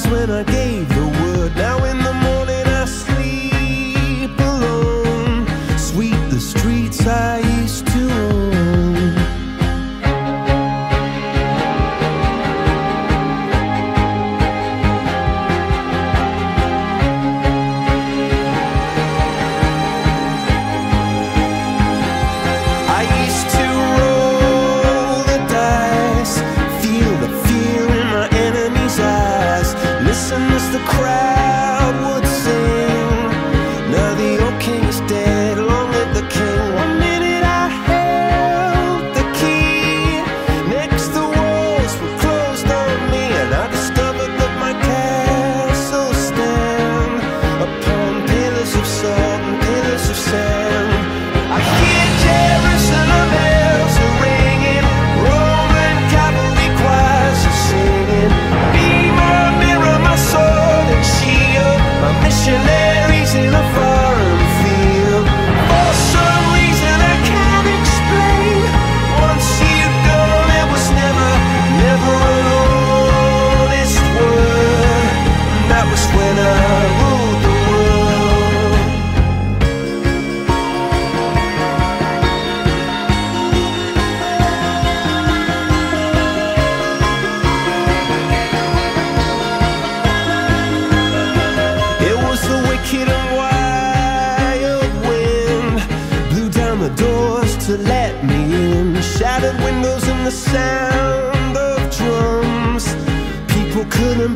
was when I gave the word. Now in the morning I sleep alone. Sweep the streets I used to own. I used to roll the dice, feel the fear in my enemy's eyes, listen as the crowd would sing. Now the old king is dead, long live the king. One minute I held the key, next the walls were closed on me, and I discovered that my castle stand upon pillars of salt and pillars of sand. I hear Jerusalem bells are ringing, Roman cavalry choirs are singing. Be my mirror, my sword and shield, my missionaries in a foreign field. For some reason I can't explain, once you've gone it was never, never an honest word. And that was when I ruled the world. It was the wicked and wild wind, blew down the doors to let me in, shattered windows and the sound of drums. People couldn't